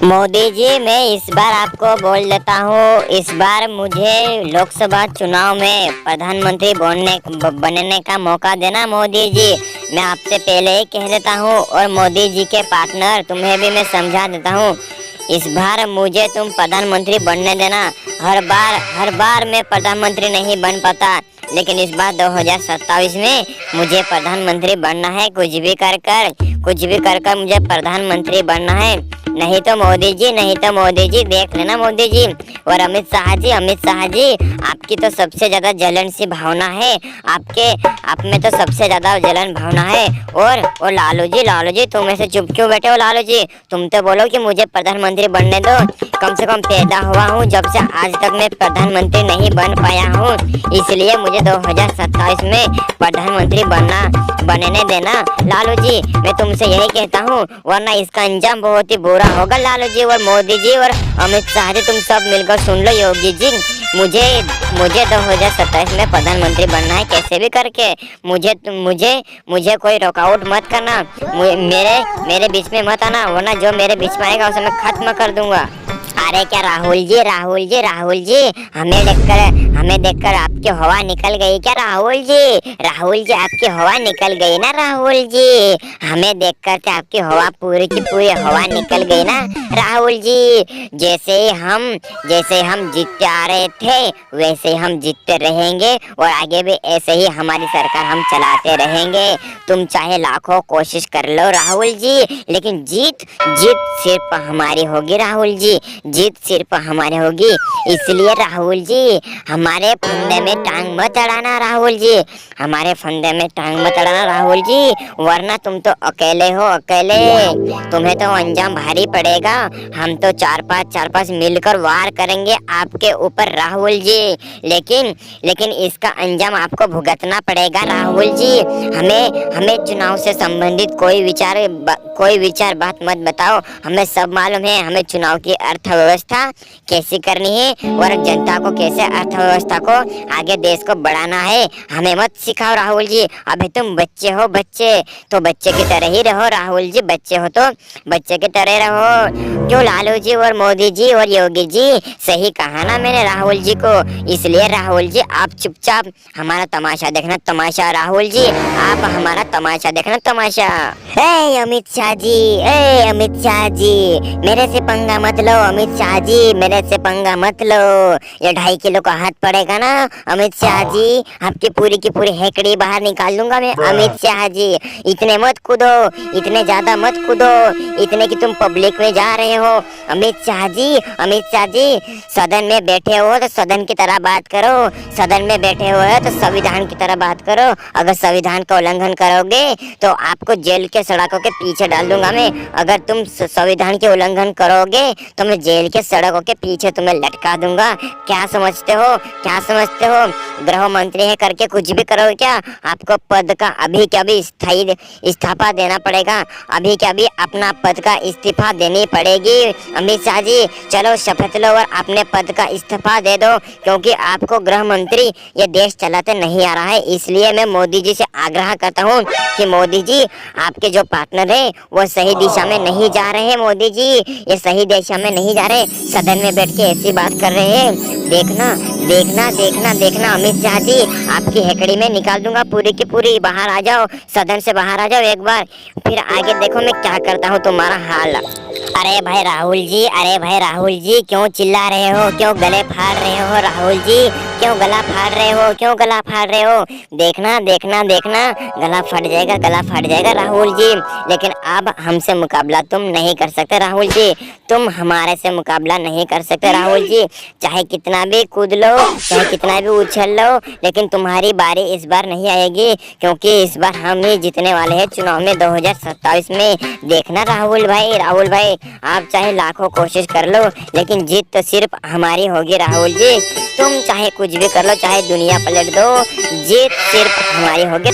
मोदी जी, मैं इस बार आपको बोल देता हूँ, इस बार मुझे लोकसभा चुनाव में प्रधानमंत्री बनने का मौका देना मोदी जी। मैं आपसे पहले ही कह देता हूँ, और मोदी जी के पार्टनर तुम्हें भी मैं समझा देता हूँ, इस बार मुझे तुम प्रधानमंत्री बनने देना। हर बार मैं प्रधानमंत्री नहीं बन पाता, लेकिन इस बार 2027 में मुझे प्रधानमंत्री बनना है। कुछ भी कर मुझे प्रधानमंत्री बनना है। नहीं तो मोदी जी देख लेना मोदी जी। और अमित शाह जी, आपकी तो सबसे ज्यादा जलन सी भावना है, आप में तो सबसे ज्यादा जलन भावना है। और लालू जी तुम ऐसे चुप क्यों बैठे हो? लालू जी, तुम तो बोलो कि मुझे प्रधानमंत्री बनने दो। कम से कम पैदा हुआ हूँ जब से आज तक मैं प्रधानमंत्री नहीं बन पाया हूँ, इसलिए मुझे 2027 में प्रधानमंत्री बनने देना। लालू जी, मैं तुमसे यही कहता हूँ, वरना इसका अंजाम बहुत ही बुरा होगा। लालू जी और मोदी जी और अमित शाह जी, तुम सब मिलकर सुन लो। योगी जी, मुझे 2027 में प्रधानमंत्री बनना है, कैसे भी करके। मुझे कोई रुकावट मत करना, मेरे बीच में मत आना, वरना जो मेरे बीच में आएगा उसे मैं खत्म कर दूंगा। अरे क्या राहुल जी, हमें देखकर आपकी हवा निकल गई क्या? राहुल जी आपकी हवा निकल गई ना? राहुल जी, हमें देखकर क्या आपकी हवा पूरी की पूरी हवा निकल गई ना? राहुल जी, जैसे हम जीतते आ रहे थे, वैसे ही हम जीतते रहेंगे, और आगे भी ऐसे ही हमारी सरकार हम चलाते रहेंगे। तुम चाहे लाखों कोशिश कर लो राहुल जी, लेकिन जीत सिर्फ हमारी होगी राहुल जी, जीत सिर्फ हमारे होगी। इसलिए राहुल जी, हमारे फंदे में टांग मत अड़ाना राहुल जी, हमारे फंदे में टांग मत अड़ाना राहुल जी, वरना तुम तो अकेले हो, तुम्हें तो अंजाम भारी पड़ेगा। हम तो चार पांच मिलकर वार करेंगे आपके ऊपर राहुल जी, लेकिन इसका अंजाम आपको भुगतना पड़ेगा राहुल जी। हमें चुनाव से संबंधित कोई विचार बात मत बताओ, हमें सब मालूम है। हमें चुनाव की अर्थव्यवस्था कैसी करनी है और जनता को कैसे अर्थव्यवस्था को आगे देश को बढ़ाना है, हमें मत सिखाओ राहुल जी। अभी तुम बच्चे हो, तो बच्चे की तरह ही रहो राहुल जी, बच्चे हो तो बच्चे की तरह रहो। क्यों लालू जी और मोदी जी और योगी जी, सही कहा ना मैंने राहुल जी को। इसलिए राहुल जी, आप चुपचाप हमारा तमाशा देखना, तमाशा राहुल जी, आप हमारा तमाशा देखना, तमाशा। अमित शाह जी, मेरे से पंगा मत लो अमित शाह जी, मेरे से पंगा मत लो। ये 2.5 किलो का हाथ पड़ेगा ना अमित शाह जी, आपकी पूरी की पूरी हेकड़ी बाहर निकाल दूंगा मैं अमित शाह जी। इतने मत कूदो, इतने ज्यादा मत कूदो, इतने कि तुम पब्लिक में जा रहे हो। अमित शाह जी, सदन में बैठे हो तो सदन की तरह बात करो, सदन में बैठे हो तो संविधान की तरह बात करो। अगर संविधान का उल्लंघन करोगे तो आपको जेल के सड़कों के पीछे डाल दूंगा मैं। अगर तुम संविधान के उल्लंघन करोगे तो मैं जेल के सड़कों के पीछे तुम्हें लटका दूंगा। क्या समझते हो गृह मंत्री है करके कुछ भी करोगे क्या? आपको पद का अभी क्या भी स्थायी इस्तीफा देना पड़ेगा, अभी क्या भी अपना पद का इस्तीफा देनी पड़ेगी। अमित शाह जी, चलो शपथ लो और अपने पद का इस्तीफा दे दो, क्योंकि आपको गृह मंत्री ये देश चलाते नहीं आ रहा है। इसलिए मैं मोदी जी से आग्रह करता हूँ कि मोदी जी, आपके जो पार्टनर है वो सही दिशा में नहीं जा रहे हैं। मोदी जी, ये सही दिशा में नहीं जा रहे, सदन में बैठ के ऐसी बात कर रहे हैं। देखना अमित शाह जी, आपकी हेकड़ी में निकाल दूंगा पूरी की पूरी। बाहर आ जाओ, सदन से बाहर आ जाओ एक बार, फिर आगे देखो मैं क्या करता हूँ तुम्हारा हाल। अरे भाई राहुल जी, क्यों चिल्ला रहे हो, क्यों गले फाड़ रहे हो राहुल जी, क्यों गला फाड़ रहे हो? देखना गला फट जाएगा राहुल जी। लेकिन अब हमसे मुकाबला तुम नहीं कर सकते राहुल जी, तुम हमारे से मुकाबला नहीं कर सकते राहुल जी। चाहे कितना भी कूद लो, चाहे कितना भी उछल लो, लेकिन तुम्हारी बारी इस बार नहीं आएगी, क्योंकि इस बार हम ही जीतने वाले हैं चुनाव में 2027 में। देखना राहुल भाई, आप चाहे लाखों कोशिश कर लो, लेकिन जीत तो सिर्फ हमारी होगी राहुल जी। तुम चाहे कुछ भी कर लो, चाहे दुनिया पलट दो, जीत सिर्फ हमारी होगी।